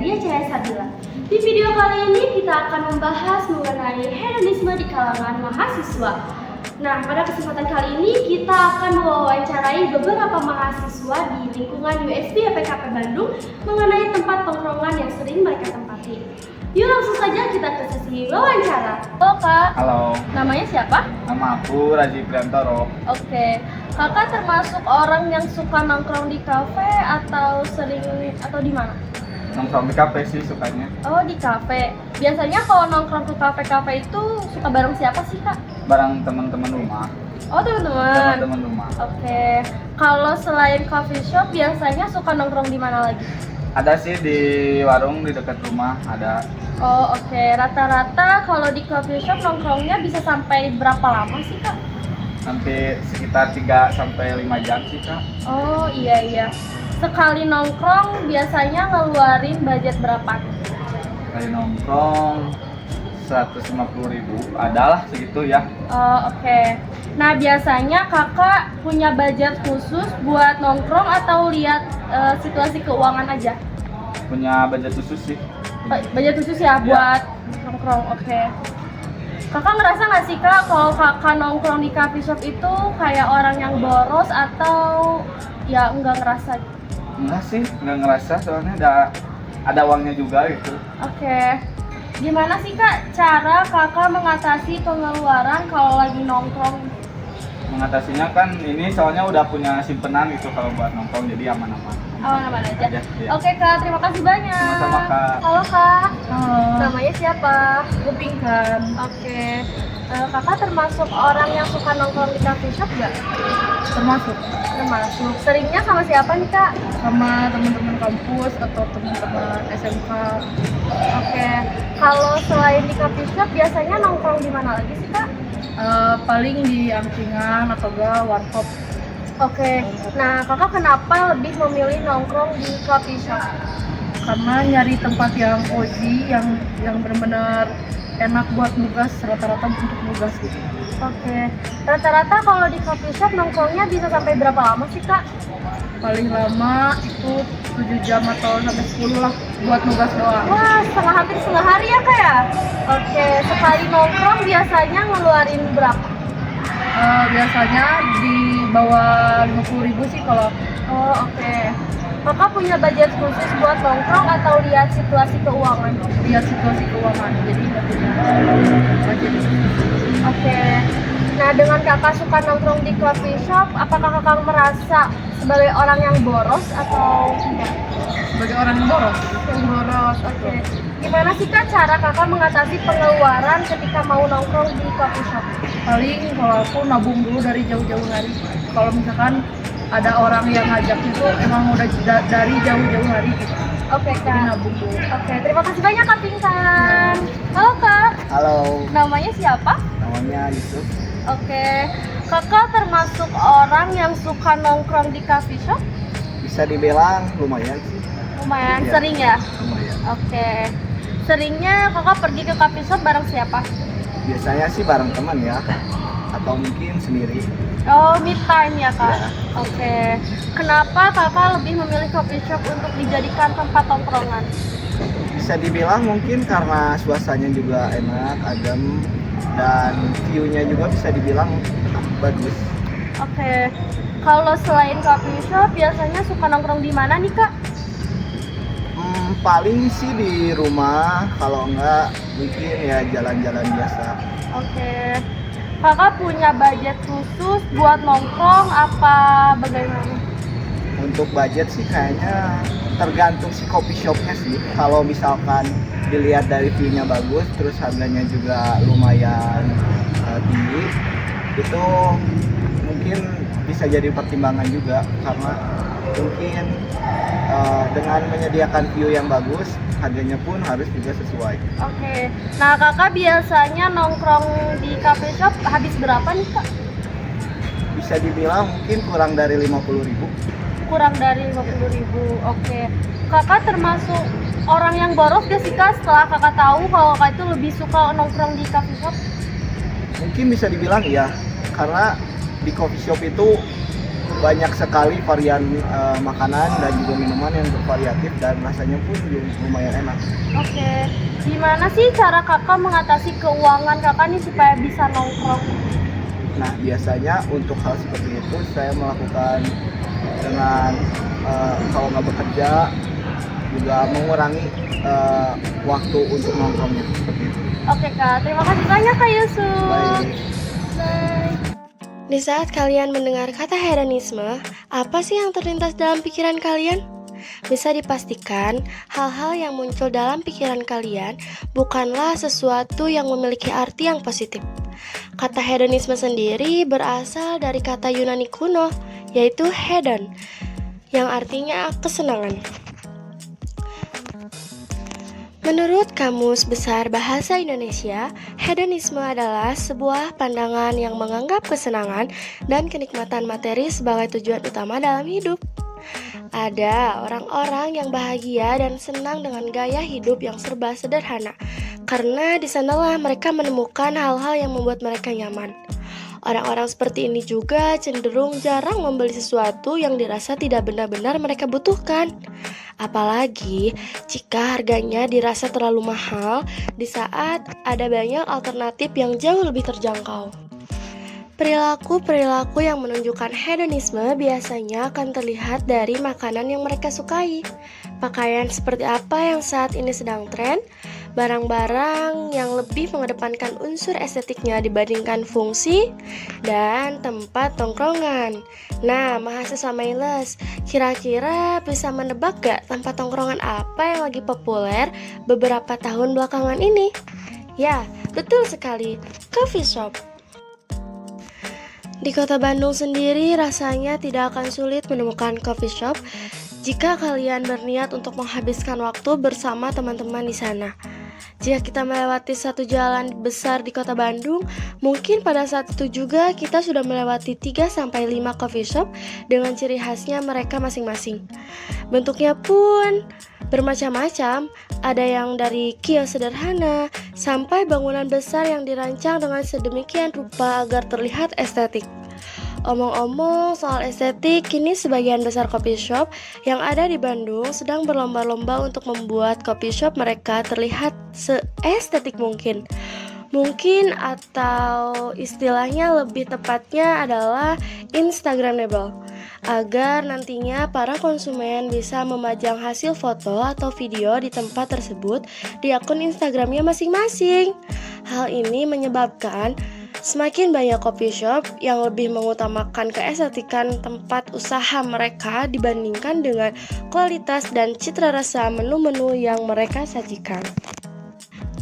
Nadia Cahaya Sabila. Di video kali ini kita akan membahas mengenai hedonisme di kalangan mahasiswa. Nah, pada kesempatan kali ini kita akan mewawancarai beberapa mahasiswa di lingkungan USD FPKP Bandung mengenai tempat tongkrongan yang sering mereka tempati. Yuk langsung saja kita ke sesi wawancara. Halo Kak. Halo. Namanya siapa? Nama aku Raji Priantoro. Oke. Kakak termasuk orang yang suka nongkrong di kafe atau sering atau di mana? Nongkrong di kafe sih sukanya. Oh, di kafe. Biasanya kalau nongkrong ke kafe-kafe itu suka bareng siapa sih, Kak? Bareng teman-teman rumah. Oh, teman-teman. Teman-teman rumah. Oke. Kalau selain coffee shop biasanya suka nongkrong di mana lagi? Ada sih di warung di dekat rumah ada. Oh, oke. Rata-rata kalau di coffee shop nongkrongnya bisa sampai berapa lama sih, Kak? Sampai sekitar 3 sampai 5 jam sih, Kak. Oh, iya. Sekali nongkrong biasanya ngeluarin budget berapa? Kali nongkrong 150.000 adalah segitu ya. Oh, oke. Nah, biasanya kakak punya budget khusus buat nongkrong atau lihat situasi keuangan aja? Punya budget khusus sih. Budget khusus ya buat nongkrong, oke. Kakak ngerasa nggak sih Kak kalau kakak nongkrong di coffee shop itu kayak orang yang boros atau ya nggak ngerasa? Enggak sih, enggak ngerasa soalnya ada uangnya juga gitu. Oke. Gimana sih Kak cara kakak mengatasi pengeluaran kalau lagi nongkrong? Mengatasinya kan ini soalnya udah punya simpenan gitu kalau buat nongkrong jadi aman-aman. Aman aja. Iya. Oke Kak, terima kasih banyak. Sama-sama, Kak. Halo Kak. Halo, Namanya siapa? Kuping kan. Oke. Kakak termasuk orang yang suka nongkrong di coffee shop nggak? Termasuk Termasuk. Seringnya sama siapa nih Kak? sama teman-teman kampus atau teman-teman SMK. Oke. Kalau selain di coffee shop biasanya nongkrong di mana lagi sih Kak? Paling di angkringan atau enggak warkop. Oke. Nah, kakak kenapa lebih memilih nongkrong di coffee shop? Karena nyari tempat yang cozy, yang benar-benar enak buat nugas, rata-rata untuk nugas gitu. Oke. Rata-rata kalau di coffee shop nongkrongnya bisa sampai berapa lama sih Kak? Paling lama itu 7 jam atau sampai 10 lah buat nugas doang. Wah, hampir setengah hari ya Kak ya? Oke. Sekali nongkrong biasanya ngeluarin berapa? Biasanya di bawah 50.000 sih kalau Oh, oke. Kakak punya budget khusus buat nongkrong atau lihat situasi keuangan? lihat situasi keuangan. Jadi nggak punya budget. Oke. Nah, dengan kakak suka nongkrong di coffee shop, apakah kakak merasa sebagai orang yang boros atau tidak? Sebagai orang yang boros. Yang boros, oke. Gimana sih Kak cara kakak mengatasi pengeluaran ketika mau nongkrong di coffee shop? Paling kalau aku nabung dulu dari jauh-jauh hari. Kalau misalkan ada orang yang ngajak itu emang udah dari jauh-jauh hari gitu. Oke Jadi Kak. nabung dulu. Oke, terima kasih banyak Kak Pinkan. Halo Kak, Halo, namanya siapa? namanya Yusuf. Oke, kakak termasuk orang yang suka nongkrong di coffee shop? Bisa dibilang lumayan sih. Lumayan Iya. sering ya? Lumayan. Oke. Seringnya kakak pergi ke coffee shop bareng siapa? Biasanya sih bareng teman ya, atau mungkin sendiri. Oh, me time ya kak? Iya. Oke. Kenapa kakak lebih memilih coffee shop untuk dijadikan tempat tongkrongan? Bisa dibilang mungkin karena suasananya juga enak, adem, dan view-nya juga bisa dibilang bagus. Oke. Kalau selain coffee shop, biasanya suka nongkrong di mana nih kak? Paling sih di rumah, kalau enggak mungkin ya jalan-jalan biasa. Oke. Kakak punya budget khusus buat nongkrong apa bagaimana? Untuk budget sih kayaknya tergantung si coffee shopnya sih. Kalau misalkan dilihat dari view-nya bagus, terus harganya juga lumayan tinggi, itu mungkin bisa jadi pertimbangan juga karena mungkin dengan menyediakan view yang bagus, harganya pun harus juga sesuai. Oke. Nah kakak biasanya nongkrong di coffee shop habis berapa nih kak? Bisa dibilang mungkin kurang dari 50.000. Kurang dari 50.000. Oke. Kakak termasuk orang yang boros gak sih kak setelah kakak tahu kalau kakak itu lebih suka nongkrong di coffee shop? Mungkin bisa dibilang iya, karena di coffee shop itu banyak sekali varian makanan dan juga minuman yang bervariatif dan rasanya pun juga lumayan enak. Oke, gimana sih cara kakak mengatasi keuangan kakak nih supaya bisa nongkrong? Nah, biasanya untuk hal seperti itu saya melakukan dengan kalau nggak bekerja juga mengurangi waktu untuk nongkrongnya seperti itu. Oke kak, terima kasih banyak Kak Yusuf. Baik. Bye. Di saat kalian mendengar kata hedonisme, apa sih yang terlintas dalam pikiran kalian? Bisa dipastikan, hal-hal yang muncul dalam pikiran kalian bukanlah sesuatu yang memiliki arti yang positif. Kata hedonisme sendiri berasal dari kata Yunani kuno, yaitu hedon, yang artinya kesenangan. Menurut Kamus Besar Bahasa Indonesia, hedonisme adalah sebuah pandangan yang menganggap kesenangan dan kenikmatan materi sebagai tujuan utama dalam hidup. Ada orang-orang yang bahagia dan senang dengan gaya hidup yang serba sederhana, karena di sanalah mereka menemukan hal-hal yang membuat mereka nyaman. Orang-orang seperti ini juga cenderung jarang membeli sesuatu yang dirasa tidak benar-benar mereka butuhkan. Apalagi jika harganya dirasa terlalu mahal di saat ada banyak alternatif yang jauh lebih terjangkau. Perilaku-perilaku yang menunjukkan hedonisme biasanya akan terlihat dari makanan yang mereka sukai, pakaian seperti apa yang saat ini sedang tren, barang-barang yang lebih mengedepankan unsur estetiknya dibandingkan fungsi, dan tempat tongkrongan. Nah, mahasiswa Mailes, kira-kira bisa menebak gak tempat tongkrongan apa yang lagi populer beberapa tahun belakangan ini? Ya, betul sekali, coffee shop. Di kota Bandung sendiri rasanya tidak akan sulit menemukan coffee shop jika kalian berniat untuk menghabiskan waktu bersama teman-teman di sana. Jika kita melewati satu jalan besar di kota Bandung, mungkin pada saat itu juga kita sudah melewati 3-5 coffee shop dengan ciri khasnya mereka masing-masing. Bentuknya pun bermacam-macam, ada yang dari kios sederhana sampai bangunan besar yang dirancang dengan sedemikian rupa agar terlihat estetik. Omong-omong soal estetik, kini sebagian besar coffee shop yang ada di Bandung sedang berlomba-lomba untuk membuat coffee shop mereka terlihat seestetik mungkin. Mungkin atau istilahnya lebih tepatnya adalah Instagramable, agar nantinya para konsumen bisa memajang hasil foto atau video di tempat tersebut di akun Instagramnya masing-masing. Hal ini menyebabkan semakin banyak coffee shop yang lebih mengutamakan keestetikan tempat usaha mereka dibandingkan dengan kualitas dan citra rasa menu-menu yang mereka sajikan.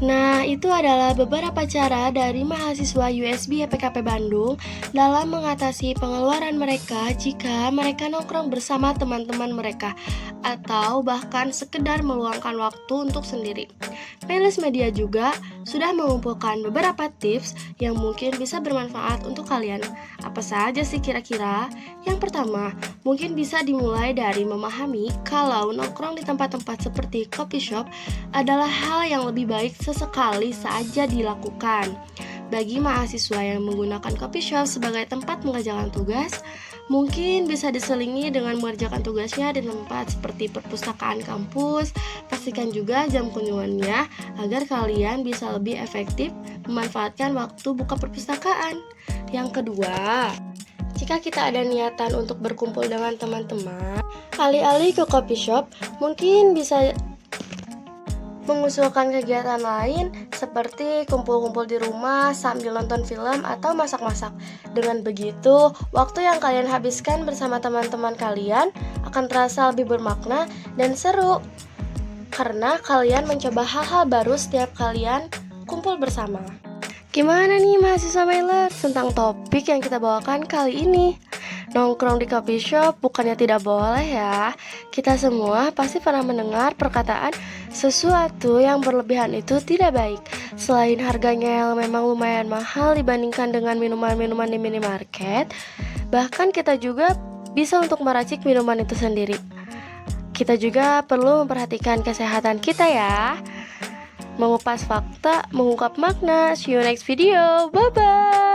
Nah, itu adalah beberapa cara dari mahasiswa USB EPKP Bandung dalam mengatasi pengeluaran mereka jika mereka nongkrong bersama teman-teman mereka atau bahkan sekedar meluangkan waktu untuk sendiri. Mailes Media juga sudah mengumpulkan beberapa tips yang mungkin bisa bermanfaat untuk kalian. Apa saja sih kira-kira? Yang pertama, mungkin bisa dimulai dari memahami kalau nongkrong di tempat-tempat seperti coffee shop adalah hal yang lebih baik sesekali saja dilakukan. Bagi mahasiswa yang menggunakan coffee shop sebagai tempat mengerjakan tugas, mungkin bisa diselingi dengan mengerjakan tugasnya di tempat seperti perpustakaan kampus. Pastikan juga jam kunjungannya agar kalian bisa lebih efektif memanfaatkan waktu buka perpustakaan. Yang kedua, jika kita ada niatan untuk berkumpul dengan teman-teman, alih-alih ke coffee shop, mungkin bisa mengusulkan kegiatan lain seperti kumpul-kumpul di rumah sambil nonton film atau masak-masak. Dengan begitu, waktu yang kalian habiskan bersama teman-teman kalian akan terasa lebih bermakna dan seru karena kalian mencoba hal-hal baru setiap kalian kumpul bersama. Gimana nih mahasiswa Mailer tentang topik yang kita bawakan kali ini? Nongkrong di coffee shop bukannya tidak boleh ya. Kita semua pasti pernah mendengar perkataan sesuatu yang berlebihan itu tidak baik. Selain harganya yang memang lumayan mahal dibandingkan dengan minuman-minuman di minimarket, bahkan kita juga bisa untuk meracik minuman itu sendiri. Kita juga perlu memperhatikan kesehatan kita ya. Mengupas fakta, mengungkap makna. See you next video. Bye-bye.